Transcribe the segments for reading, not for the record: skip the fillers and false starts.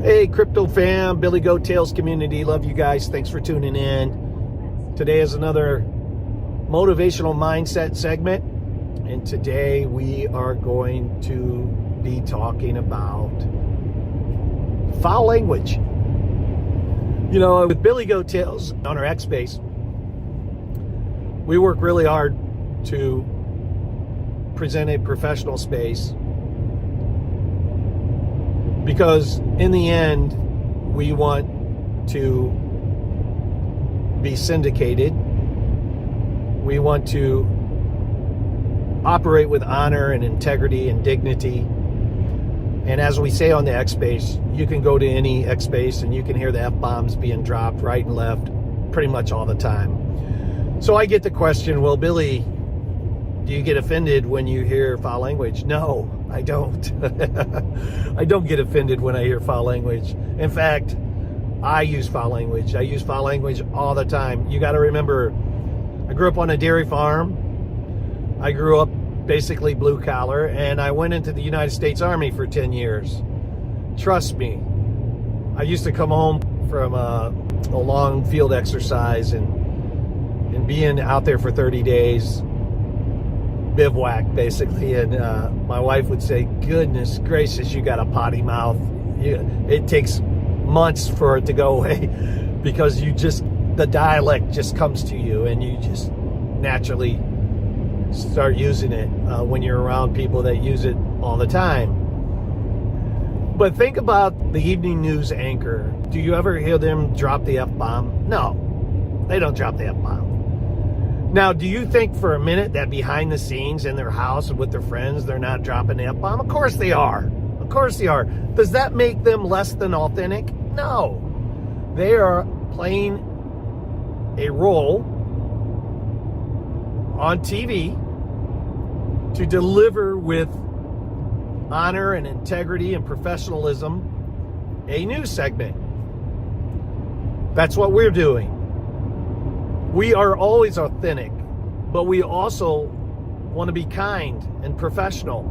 Hey, crypto fam, Billy Goat Tales community, love you guys. Thanks for tuning in. Today is another motivational mindset segment, and today we are going to be talking about foul language. You know, with Billy Goat Tales on our X space, we work really hard to present a professional space, because in the end, we want to be syndicated. We want to operate with honor and integrity and dignity. And as we say on the X space, you can go to any X space and you can hear the F-bombs being dropped right and left pretty much all the time. So I get the question, well, Billy, do you get offended when you hear foul language? No, I don't. I don't get offended when I hear foul language. In fact, I use foul language. I use foul language all the time. You got to remember, I grew up on a dairy farm. I grew up basically blue collar, and I went into the United States Army for 10 years. Trust me, I used to come home from a long field exercise and being out there for 30 days, bivouac basically, and my wife would say, goodness gracious, you got a potty mouth. It takes months for it to go away because the dialect just comes to you and you just naturally start using it when you're around people that use it all the time. But think about the evening news anchor. Do you ever hear them drop the F-bomb? No, they don't drop the F-bomb. Now, do you think for a minute that behind the scenes in their house and with their friends, they're not dropping the F-bomb? Of course they are. Of course they are. Does that make them less than authentic? No. They are playing a role on TV to deliver with honor and integrity and professionalism a news segment. That's what we're doing. We are always authentic, but we also want to be kind and professional.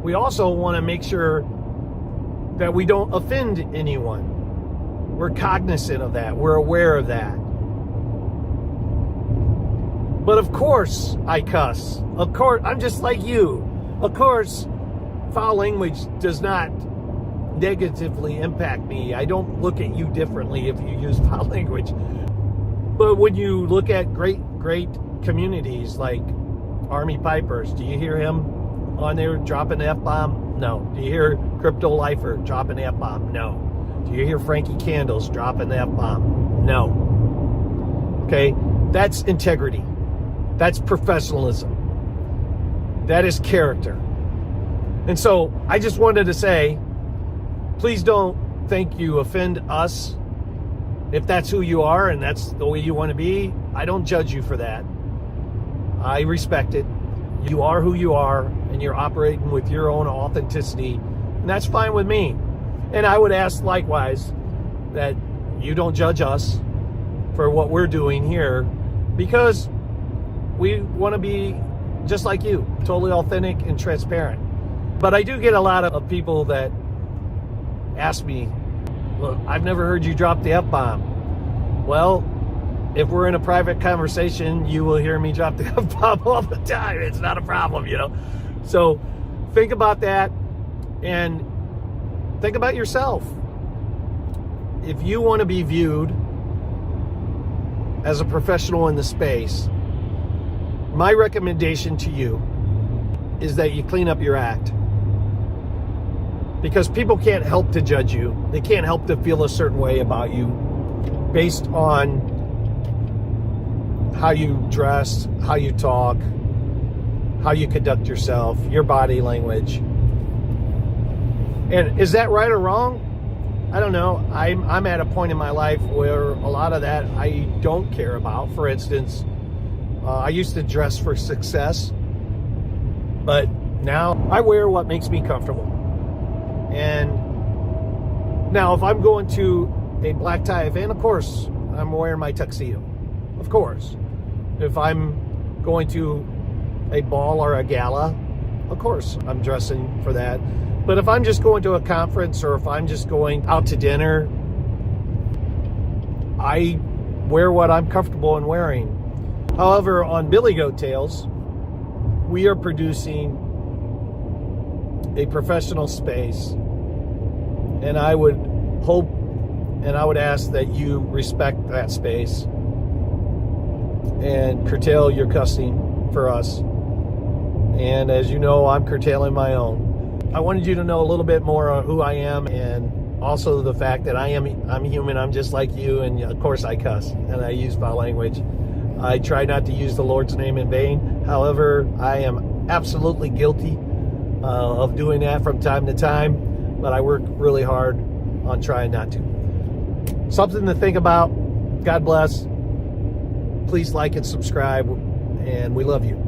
We also want to make sure that we don't offend anyone. We're cognizant of that. We're aware of that. But of course I cuss. Of course, I'm just like you. Of course, foul language does not negatively impact me. I don't look at you differently if you use foul language. But when you look at great communities like Army Pipers, do you hear him on there dropping the F-bomb? No. Do you hear Crypto Lifer dropping the F-bomb? No. Do you hear Frankie Candles dropping the F-bomb? No. Okay? That's integrity. That's professionalism. That is character. And so I just wanted to say, please don't think you offend us. If that's who you are and that's the way you want to be, I don't judge you for that. I respect it. You are who you are, and you're operating with your own authenticity, and that's fine with me. And I would ask likewise that you don't judge us for what we're doing here, because we want to be just like you, totally authentic and transparent. But I do get a lot of people that ask me, well, I've never heard you drop the F-bomb. Well, if we're in a private conversation, you will hear me drop the F-bomb all the time. It's not a problem, you know. So think about that, and think about yourself. If you want to be viewed as a professional in the space, my recommendation to you is that you clean up your act. Because people can't help to judge you. They can't help to feel a certain way about you based on how you dress, how you talk, how you conduct yourself, your body language. And is that right or wrong? I don't know. I'm at a point in my life where a lot of that I don't care about. For instance, I used to dress for success, but now I wear what makes me comfortable. And now if I'm going to a black tie event, of course, I'm wearing my tuxedo. Of course. If I'm going to a ball or a gala, of course, I'm dressing for that. But if I'm just going to a conference or if I'm just going out to dinner, I wear what I'm comfortable in wearing. However, on Billy Goat Tales, we are producing a professional space, and I would hope and I would ask that you respect that space and curtail your cussing for us. And as you know, I'm curtailing my own. I wanted you to know a little bit more on who I am, and also the fact that I'm human. I'm just like you, and of course I cuss and I use foul language. I try not to use the Lord's name in vain. However, I am absolutely guilty of doing that from time to time, but I work really hard on trying not to. Something to think about. God bless. Please like and subscribe, and we love you.